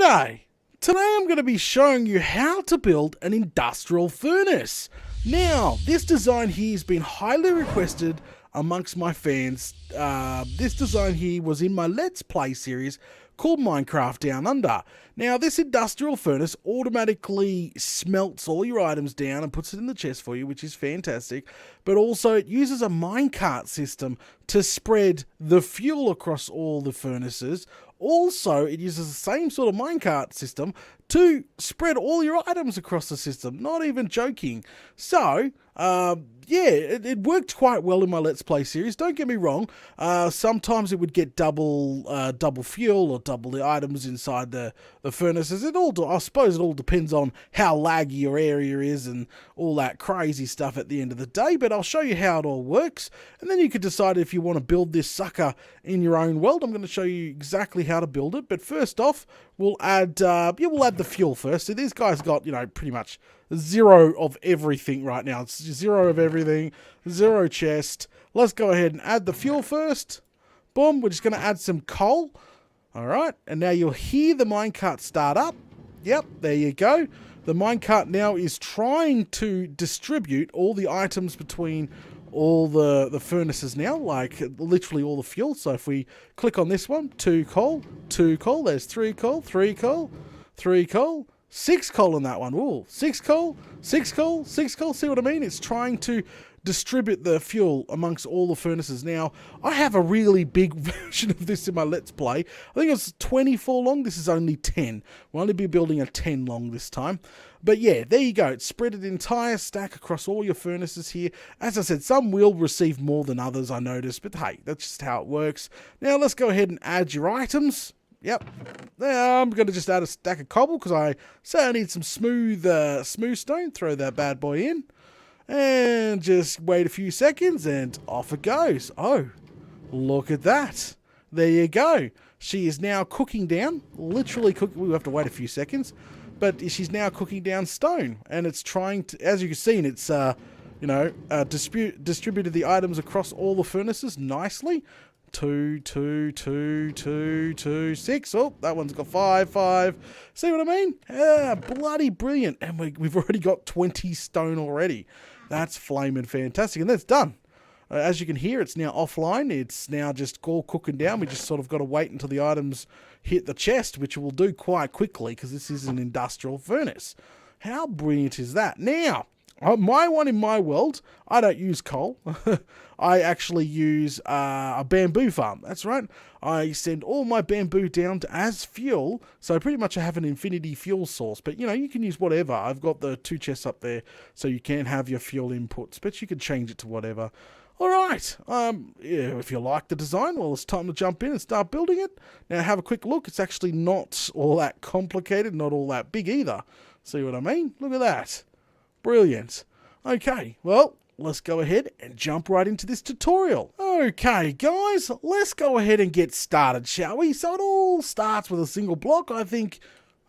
G'day! Today I'm going to be showing you how to build an industrial furnace. Now, this design here has been highly requested amongst my fans. This design here was in my Let's Play series called Minecart Down Under. Now, this industrial furnace automatically smelts all your items down and puts it in the chest for you, which is fantastic. But also, it uses a minecart system to spread the fuel across all the furnaces. Also, it uses the same sort of minecart system to spread all your items across the system. Not even joking. So, yeah, it worked quite well in my Let's Play series. Don't get me wrong. Sometimes it would get double fuel or double the items inside the furnaces. I suppose it all depends on how laggy your area is and all that crazy stuff at the end of the day. But I'll show you how it all works, and then you can decide if you want to build this sucker in your own world. I'm going to show you exactly how to build it. But first off, we'll add the fuel first. So these guys got, pretty much zero of everything right now. It's zero of everything, zero chest. Let's go ahead and add the fuel first. Boom, we're just going to add some coal. All right, and now you'll hear the minecart start up. Yep, there you go. The minecart now is trying to distribute all the items between all the furnaces now, like literally all the fuel. So if we click on this one, 2 coal, there's 3 coal, 3 coal, 3 coal, 6 coal in that one. Ooh, 6 coal, 6 coal, 6 coal. See what I mean? It's trying to distribute the fuel amongst all the furnaces. Now, I have a really big version of this in my Let's Play. I think it's 24 long. This is only 10. We'll only be building a 10 long this time. But yeah, there you go. It's spread an entire stack across all your furnaces here. As I said, some will receive more than others, I noticed. But hey, that's just how it works. Now, let's go ahead and add your items. Yep. Now I'm going to just add a stack of cobble because I say I need some smooth stone. Throw that bad boy in. And just wait a few seconds and off it goes. Oh, look at that. There you go. She is now cooking down, literally cooking. We'll have to wait a few seconds. But she's now cooking down stone. And it's trying to, as you can see, it's, distributed the items across all the furnaces nicely. 2, 2, 2, 2, 2, 6. Oh, that one's got 5, 5. See what I mean? Yeah, bloody brilliant. And we've already got 20 stone already. That's flaming fantastic. And that's done. As you can hear, it's now offline. It's now just all cooking down. We just sort of got to wait until the items hit the chest, which we'll do quite quickly because this is an industrial furnace. How brilliant is that? Now, my one in my world, I don't use coal. I actually use a bamboo farm. That's right. I send all my bamboo down as fuel. So pretty much I have an infinity fuel source. But, you can use whatever. I've got the 2 chests up there so you can have your fuel inputs. But you can change it to whatever. All right. Yeah, if you like the design, well, it's time to jump in and start building it. Now, have a quick look. It's actually not all that complicated, not all that big either. See what I mean? Look at that. Brilliant. Okay, well, let's go ahead and jump right into this tutorial. Okay, guys, let's go ahead and get started, shall we? So it all starts with a single block. I think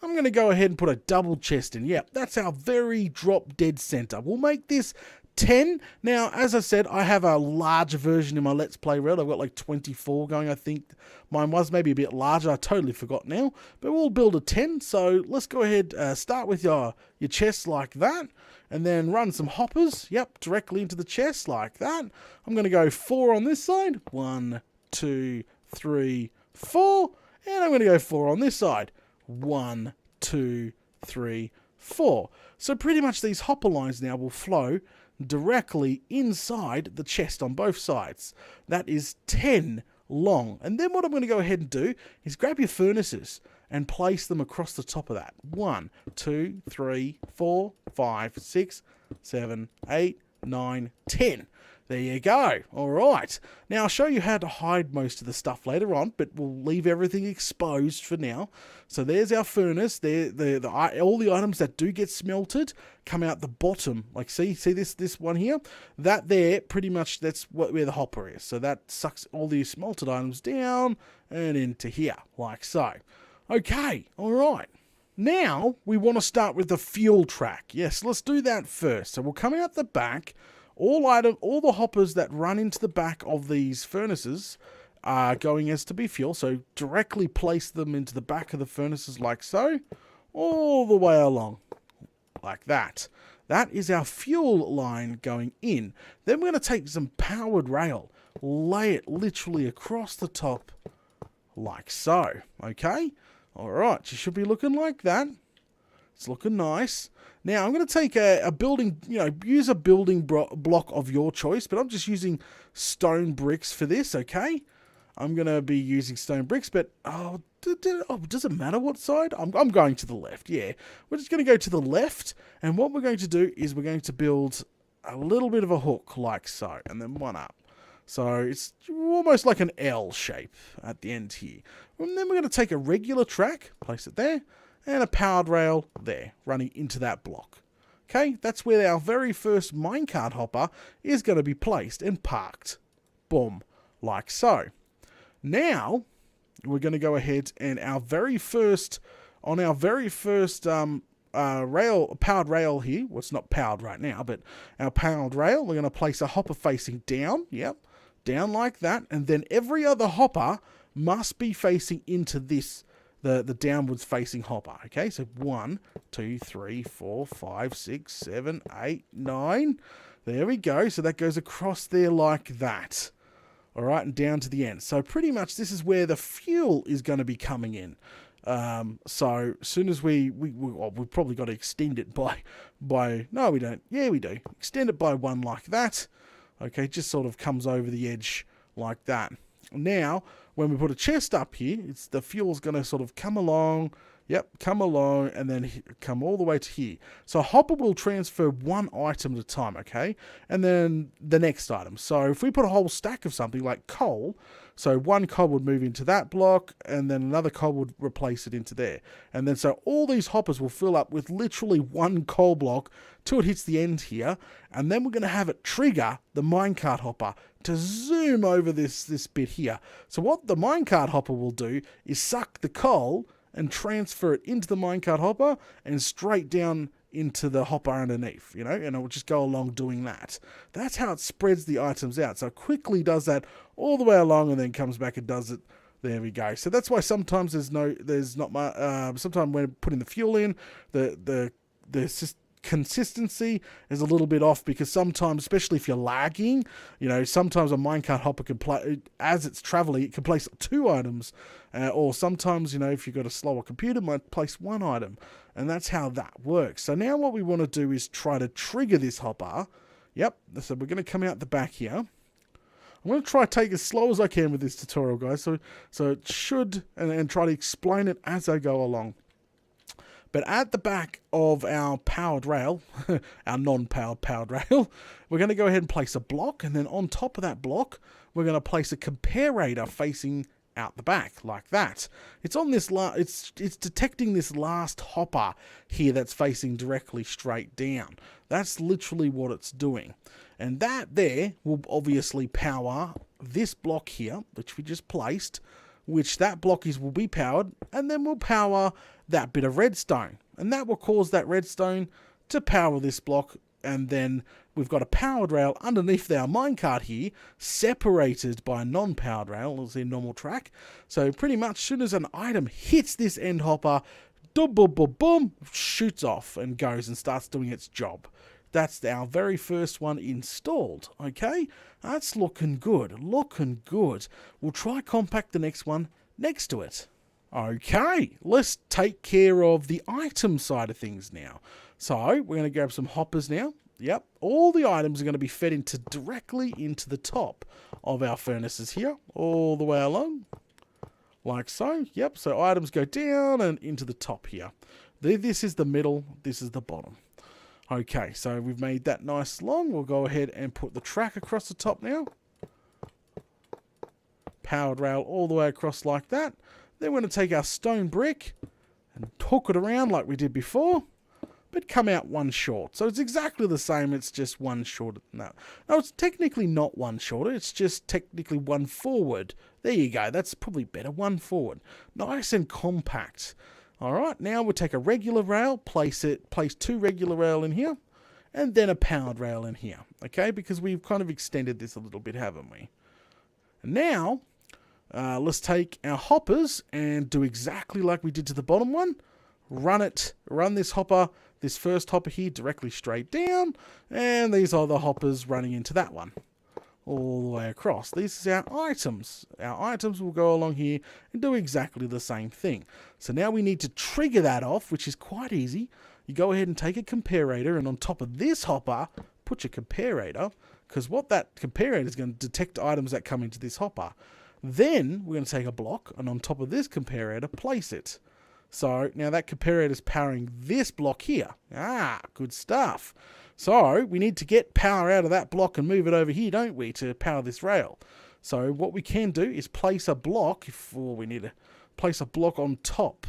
I'm going to go ahead and put a double chest in. Yep, that's our very drop dead center. We'll make this 10. Now, as I said, I have a larger version in my Let's Play world. I've got like 24 going, I think. Mine was maybe a bit larger. I totally forgot now. But we'll build a 10. So let's go ahead, start with your chest like that. And then run some hoppers. Yep, directly into the chest like that. I'm going to go 4 on this side. 1, 2, 3, 4. And I'm going to go 4 on this side. 1, 2, 3, 4. So pretty much these hopper lines now will flow directly inside the chest on both sides. That is 10 long. And then what I'm going to go ahead and do is grab your furnaces and place them across the top of that. 1, 2, 3, 4, 5, 6, 7, 8, 9, 10. There you go. All right. Now, I'll show you how to hide most of the stuff later on, but we'll leave everything exposed for now. So there's our furnace. All the items that do get smelted come out the bottom. Like, see this one here? That there, pretty much, that's where the hopper is. So that sucks all these smelted items down and into here, like so. Okay, all right. Now, we want to start with the fuel track. Yes, let's do that first. So we'll come out the back. All the hoppers that run into the back of these furnaces are going as to be fuel. So directly place them into the back of the furnaces like so, all the way along, like that. That is our fuel line going in. Then we're going to take some powered rail, lay it literally across the top, like so. Okay? Alright, you should be looking like that. It's looking nice. Now, I'm going to take a building, use a building block of your choice, but I'm just using stone bricks for this, okay? I'm going to be using stone bricks, but, does it matter what side? I'm going to the left, yeah. We're just going to go to the left, and what we're going to do is we're going to build a little bit of a hook, like so, and then one up. So it's almost like an L shape at the end here. And then we're going to take a regular track, place it there, and a powered rail there, running into that block. Okay, that's where our very first minecart hopper is going to be placed and parked. Boom, like so. Now, we're going to go ahead and powered rail here, well, it's not powered right now, but our powered rail, we're going to place a hopper facing down, yep, down like that, and then every other hopper must be facing into this, the downwards facing hopper. Okay, so 1, 2, 3, 4, 5, 6, 7, 8, 9. There we go. So that goes across there like that. All right, and down to the end. So pretty much this is where the fuel is going to be coming in. So as soon as we've probably got to extend it by no, we don't. Yeah, we do. Extend it by 1 like that. Okay, just sort of comes over the edge like that. Now, when we put a chest up here, the fuel's going to sort of come along, come along, and then come all the way to here. So a hopper will transfer 1 item at a time, okay? And then the next item. So if we put a whole stack of something like coal, so 1 coal would move into that block, and then another coal would replace it into there. And then so all these hoppers will fill up with literally 1 coal block till it hits the end here, and then we're going to have it trigger the minecart hopper to zoom over this bit here. So what the minecart hopper will do is suck the coal and transfer it into the minecart hopper and straight down into the hopper underneath, and it will just go along doing that. That's how it spreads the items out. So it quickly does that all the way along and then comes back and does it. There we go. So that's why sometimes there's not much. Sometimes when putting the fuel in, the consistency is a little bit off, because sometimes, especially if you're lagging, sometimes a minecart hopper can play, as it's traveling, it can place 2 items, or sometimes, if you've got a slower computer, it might place 1 item, and that's how that works. So now what we want to do is try to trigger this hopper. Yep, so we're going to come out the back here. I'm going to try to take it as slow as I can with this tutorial, guys, so it should, and try to explain it as I go along. But at the back of our powered rail, our non-powered powered rail, we're going to go ahead and place a block, and then on top of that block, we're going to place a comparator facing out the back, like that. It's on this it's detecting this last hopper here that's facing directly straight down. That's literally what it's doing. And that there will obviously power this block here, which we just placed, which that block will be powered, and then we'll power that bit of redstone, and that will cause that redstone to power this block. And then we've got a powered rail underneath our minecart here, separated by a non-powered rail as the normal track. So pretty much as soon as an item hits this end hopper, boom, boom, boom, boom, shoots off and goes and starts doing its job. That's our very first one installed, okay? That's looking good, looking good. We'll try compact the next one next to it. Okay, let's take care of the item side of things now. So we're going to grab some hoppers now. Yep, all the items are going to be fed directly into the top of our furnaces here, all the way along, like so. Yep, so items go down and into the top here. This is the middle, this is the bottom. Okay, so we've made that nice long. We'll go ahead and put the track across the top now. Powered rail all the way across like that. Then we're going to take our stone brick and hook it around like we did before, but come out 1 short. So it's exactly the same, it's just 1 shorter than that. No, it's technically not 1 shorter, it's just technically 1 forward. There you go, that's probably better, 1 forward. Nice and compact. Alright, now we'll take a regular rail, place 2 regular rail in here, and then a powered rail in here. Okay, because we've kind of extended this a little bit, haven't we? And now, let's take our hoppers and do exactly like we did to the bottom one. Run this hopper, this first hopper here, directly straight down, and these are the hoppers running into that one all the way across. These are our items. Our items will go along here and do exactly the same thing. So now we need to trigger that off, which is quite easy. You go ahead and take a comparator, and on top of this hopper, put your comparator, because what that comparator is going to detect items that come into this hopper. Then we're going to take a block, and on top of this comparator, place it. So now that comparator is powering this block here. Ah, good stuff. So we need to get power out of that block and move it over here, don't we, to power this rail. So what we can do is place a block, we need to place a block on top.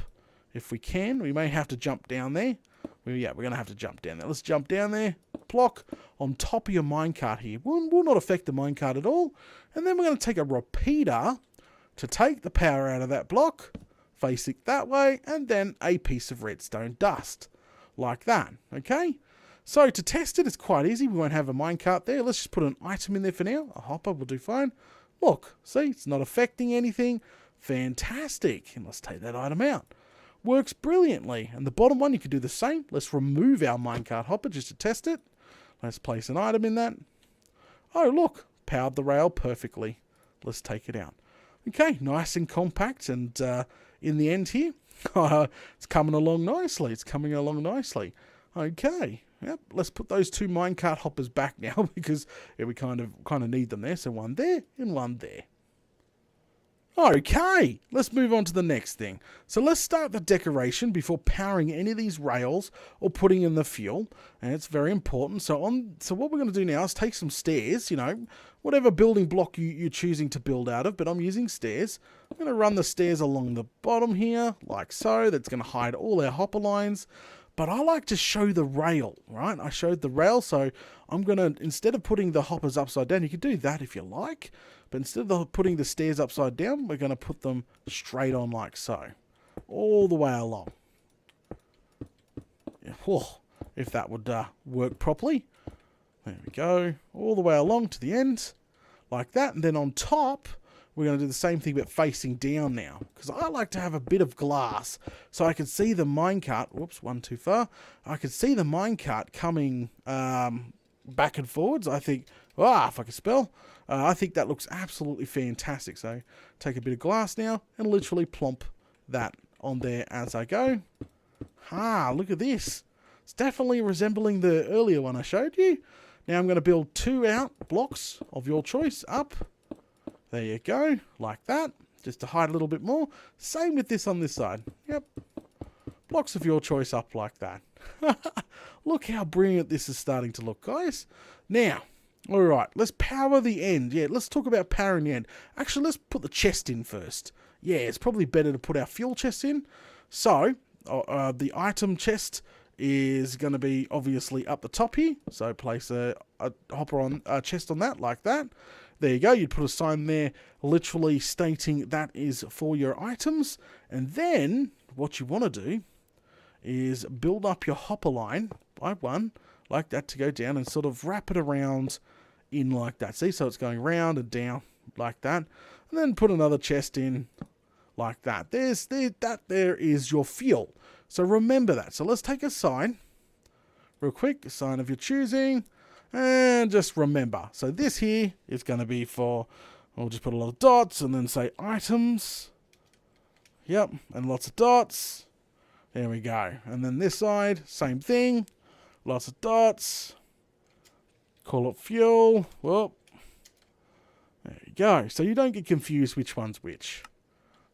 If we can, we may have to jump down there. Yeah, we're going to have to jump down there. Let's jump down there. Block on top of your minecart here. Will not affect the minecart at all. And then we're going to take a repeater to take the power out of that block, face it that way, and then a piece of redstone dust. Like that, okay? So to test it, it's quite easy. We won't have a minecart there. Let's just put an item in there for now. A hopper will do fine. Look, see, it's not affecting anything. Fantastic. And let's take that item out. Works brilliantly. And the bottom one, you can do the same. Let's remove our minecart hopper just to test it. Let's place an item in that. Oh, look, powered the rail perfectly. Let's take it out. Okay, nice and compact. And in the end here, it's coming along nicely. It's coming along nicely. Okay. Yep, let's put those two minecart hoppers back now because we kind of need them there. So one there and one there. Okay, let's move on to the next thing. So let's start the decoration before powering any of these rails or putting in the fuel, and it's very important. So what we're going to do now is take some stairs, whatever building block you're choosing to build out of, but I'm using stairs. I'm going to run the stairs along the bottom here, like so. That's going to hide all our hopper lines. But I like to show the rail, right? I showed the rail, so I'm going to, instead of putting the hoppers upside down, you can do that if you like, but instead of putting the stairs upside down, we're going to put them straight on like so, all the way along. Yeah, whoa, if that would work properly. There we go, all the way along to the end, like that, and then on top, we're going to do the same thing but facing down now. Because I like to have a bit of glass so I can see the minecart. Whoops, one too far. I can see the minecart coming back and forwards. I think, if I can spell. I think that looks absolutely fantastic. So take a bit of glass now and literally plump that on there as I go. Look at this. It's definitely resembling the earlier one I showed you. Now I'm going to build 2 out blocks of your choice up. There you go, like that, just to hide a little bit more. Same with this on this side. Yep, blocks of your choice up like that. Look how brilliant this is starting to look, guys. Now, all right, let's power the end. Yeah, let's talk about powering the end. Actually, let's put the chest in first. Yeah, it's probably better to put our fuel chest in. So, the item chest is going to be obviously up the top here. So place a hopper on a chest on that, like that. There you go, you'd put a sign there literally stating that is for your items. And then what you want to do is build up your hopper line by one, like that, to go down and sort of wrap it around in like that. See, so it's going round and down like that. And then put another chest in like that. There is your fuel. So remember that. So let's take a sign real quick, a sign of your choosing. And just remember, so this here is going to be for, we'll just put a lot of dots and then say items. Yep, and lots of dots. There we go. And then this side, same thing. Lots of dots. Call it fuel. Well, there you go. So you don't get confused which one's which.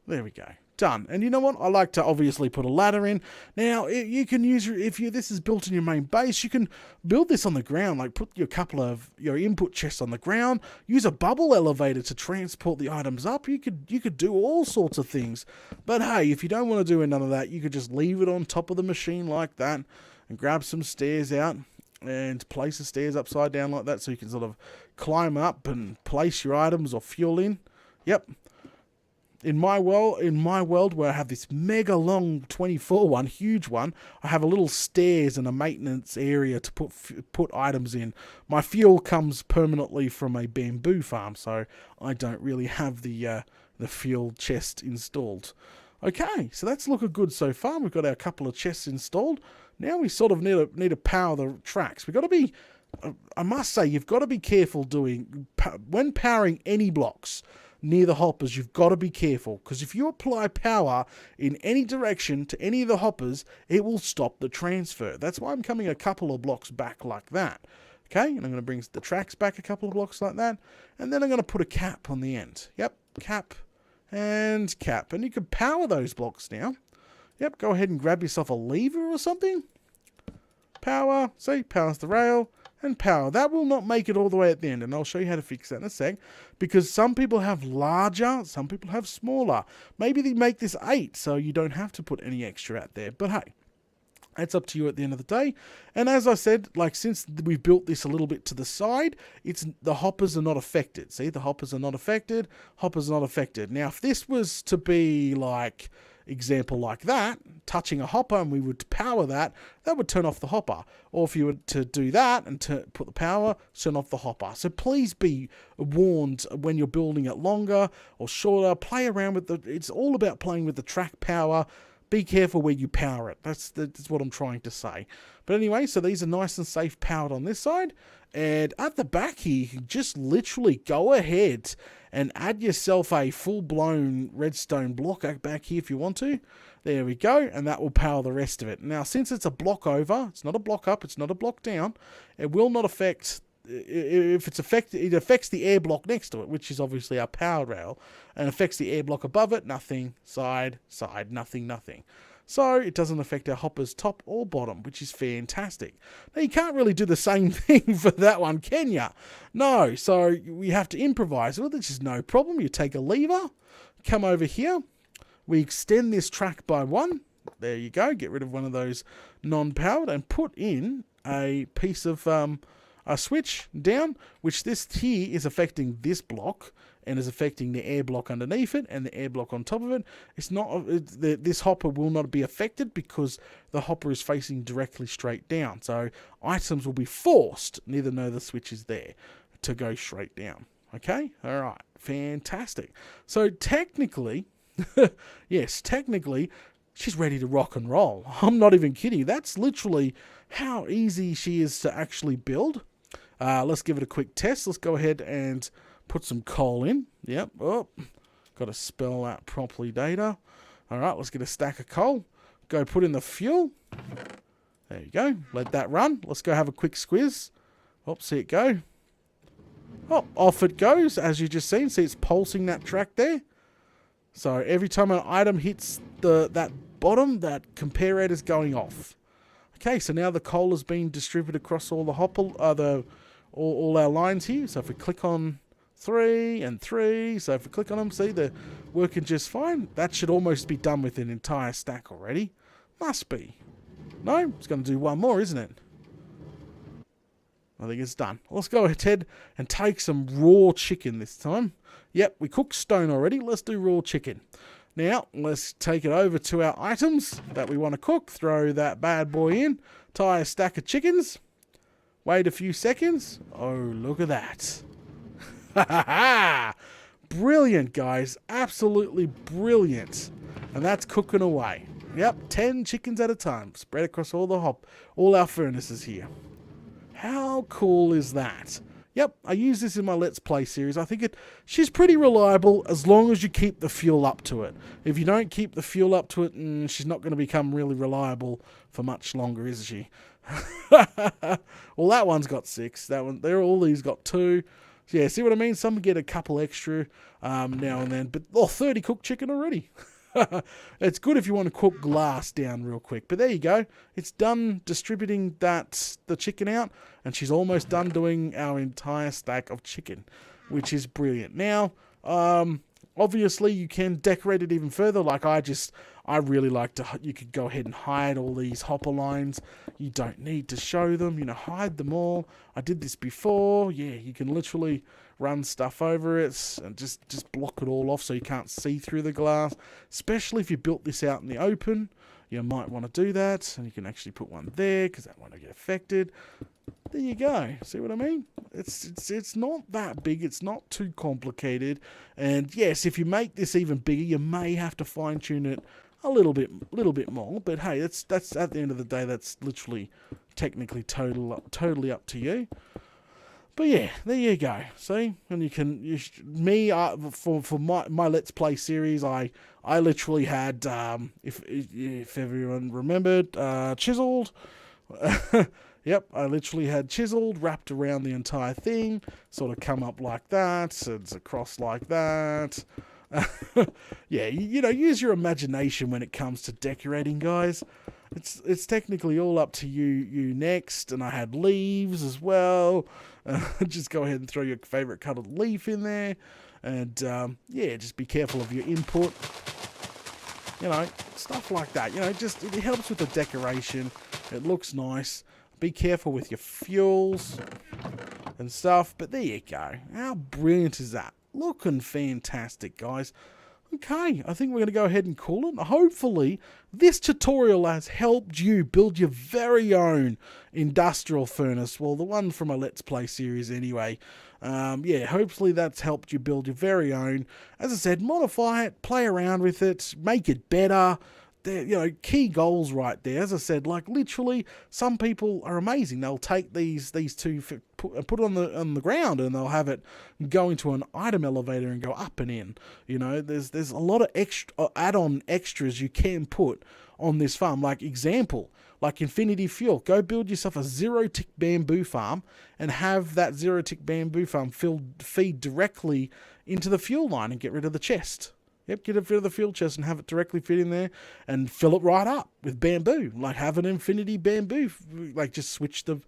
There we go. Done. And you know what? I like to obviously put a ladder in. Now, you can use, this is built in your main base, you can build this on the ground, like put your couple of your input chests on the ground, use a bubble elevator to transport the items up. You could do all sorts of things. But hey, if you don't want to do none of that, you could just leave it on top of the machine like that and grab some stairs out and place the stairs upside down like that so you can sort of climb up and place your items or fuel in. Yep. In my world where I have this mega long 24 one, huge one, I have a little stairs and a maintenance area to put items in. My fuel comes permanently from a bamboo farm, so I don't really have the the fuel chest installed. Okay, so that's looking good so far. We've got our couple of chests installed. Now we sort of need to power the tracks. We've got to be, I must say, you've got to be careful when powering any blocks near the hoppers. You've got to be careful, because if you apply power in any direction to any of the hoppers, it will stop the transfer. That's why I'm coming a couple of blocks back like that. Okay, and I'm going to bring the tracks back a couple of blocks like that, and then I'm going to put a cap on the end. Yep, cap and cap, and you can power those blocks now. Yep, go ahead and grab yourself a lever or something. Power, see, powers the rail, and power. That will not make it all the way at the end, and I'll show you how to fix that in a sec, because some people have larger, some people have smaller. Maybe they make this 8, so you don't have to put any extra out there, but hey, that's up to you at the end of the day. And as I said, like, since we've built this a little bit to the side, the hoppers are not affected. See, the hoppers are not affected, hoppers are not affected. Now, if this was to be like, example like that, touching a hopper, and we would power that, that would turn off the hopper. Or if you were to do that and put the power, turn off the hopper. So please be warned when you're building it longer or shorter. Play around with it's all about playing with the track power. Be careful where you power it. That's what I'm trying to say. But anyway, so these are nice and safe powered on this side. And at the back here, you can just literally go ahead and add yourself a full-blown redstone block back here if you want to. There we go, and that will power the rest of it. Now, since it's a block over, it's not a block up, it's not a block down, it will not affect... If it's affected, it affects the air block next to it, which is obviously our power rail, and affects the air block above it, nothing, side, nothing. So it doesn't affect our hoppers top or bottom, which is fantastic. Now you can't really do the same thing for that one, can ya? No, so we have to improvise. Well, this is no problem. You take a lever, come over here, we extend this track by 1. There you go. Get rid of one of those non-powered and put in a piece of a switch down, which this here is affecting this block and is affecting the air block underneath it and the air block on top of it. It's not this hopper will not be affected because the hopper is facing directly straight down. So items will be forced, neither know the switch is there, to go straight down. Okay, all right, fantastic. So technically, yes, technically, she's ready to rock and roll. I'm not even kidding. That's literally how easy she is to actually build. Let's give it a quick test. Let's go ahead and put some coal in. Yep. Oh, got to spell that properly, data. All right, let's get a stack of coal. Go put in the fuel. There you go. Let that run. Let's go have a quick squiz. Oh, see it go. Oh, off it goes, as you just seen. See, it's pulsing that track there. So every time an item hits that bottom, that comparator's going off. Okay, so now the coal has been distributed across all the hopper, all our lines here. So if we click on 3 and 3, so if we click on them, see, they're working just fine. That should almost be done with an entire stack already. Must be. No, it's going to do one more, isn't it? I think it's done. Let's go ahead and take some raw chicken this time. Yep, we cooked stone already. Let's do raw chicken. Now, let's take it over to our items that we want to cook. Throw that bad boy in. Tie a stack of chickens. Wait a few seconds. Oh, look at that. Ha ha ha! Brilliant, guys. Absolutely brilliant. And that's cooking away. Yep, 10 chickens at a time. Spread across all our furnaces here. How cool is that? Yep, I use this in my Let's Play series. I think she's pretty reliable as long as you keep the fuel up to it. If you don't keep the fuel up to it, she's not going to become really reliable for much longer, is she? Well, that one's got 6. That one, all these got 2. So yeah, see what I mean? Some get a couple extra now and then, but 30 cooked chicken already. It's good if you want to cook glass down real quick. But there you go. It's done distributing the chicken out, and she's almost done doing our entire stack of chicken, which is brilliant. Now, obviously you can decorate it even further. Like I really like to, you could go ahead and hide all these hopper lines. You don't need to show them, hide them all. I did this before. Yeah, you can literally run stuff over it and just block it all off so you can't see through the glass. Especially if you built this out in the open, you might want to do that. And you can actually put one there because that won't get affected. There you go. See what I mean? It's not that big. It's not too complicated. And yes, if you make this even bigger, you may have to fine tune it a little bit more. But hey, that's at the end of the day, that's literally technically totally up to you. But yeah, there you go. See, and you can for my Let's Play series, I literally had if everyone remembered, chiseled. Yep, I literally had chiseled, wrapped around the entire thing, sort of come up like that, it's across like that. Yeah, you know, use your imagination when it comes to decorating, guys. It's technically all up to you next. And I had leaves as well. Just go ahead and throw your favorite colored leaf in there, and yeah, just be careful of your input. You know, stuff like that. You know, just it helps with the decoration. It looks nice. Be careful with your fuels and stuff. But there you go. How brilliant is that? Looking fantastic, guys. Okay, I think we're going to go ahead and call it. Hopefully, this tutorial has helped you build your very own industrial furnace. Well, the one from a Let's Play series anyway. Yeah, hopefully that's helped you build your very own. As I said, modify it, play around with it, make it better. You know, key goals right there. As I said, like literally, some people are amazing. They'll take these two, put it on the ground, and they'll have it go into an item elevator and go up and in. You know, there's a lot of extra add-on extras you can put on this farm. Like example, like Infinity Fuel. Go build yourself a zero-tick bamboo farm and have that zero-tick bamboo farm feed directly into the fuel line and get rid of the chest. Yep, get rid of the fuel chest and have it directly fit in there and fill it right up with bamboo. Like have an infinity bamboo. Like just switch the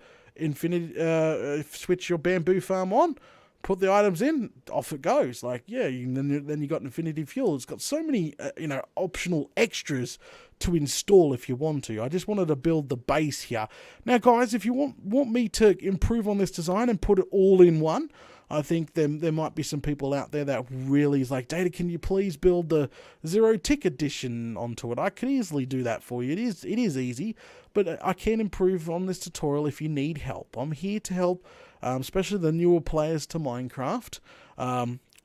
switch your bamboo farm on, put the items in, off it goes. Like yeah, then you got infinity fuel. It's got so many you know, optional extras to install if you want to. I just wanted to build the base here. Now guys, if you want me to improve on this design and put it all in one, I think there might be some people out there that really is like, Data, can you please build the zero-tick edition onto it? I could easily do that for you. It is easy, but I can improve on this tutorial if you need help. I'm here to help, especially the newer players to Minecraft.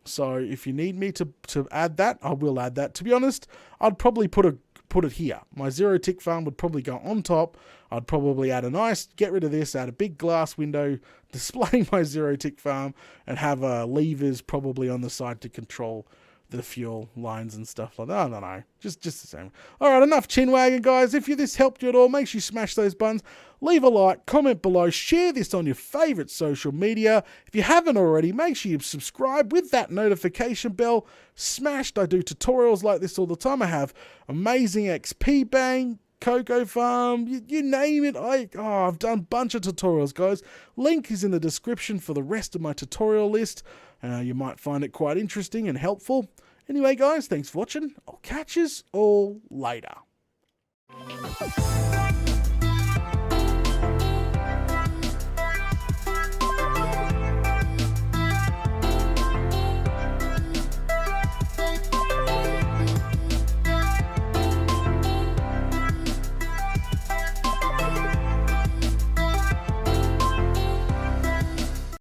So if you need me to add that, I will add that. To be honest, I'd probably put it here. My zero-tick farm would probably go on top. I'd probably add get rid of this, add a big glass window displaying my zero-tick farm, and have levers probably on the side to control the fuel lines and stuff like that. I don't know. Just the same. Alright, enough chin wagging, guys. If this helped you at all, make sure you smash those buttons. Leave a like, comment below, share this on your favourite social media. If you haven't already, make sure you subscribe with that notification bell smashed. I do tutorials like this all the time. I have amazing XP Bang, Cocoa Farm, you name it. I've done a bunch of tutorials, guys. Link is in the description for the rest of my tutorial list. You might find it quite interesting and helpful. Anyway, guys, thanks for watching. I'll catch you all later.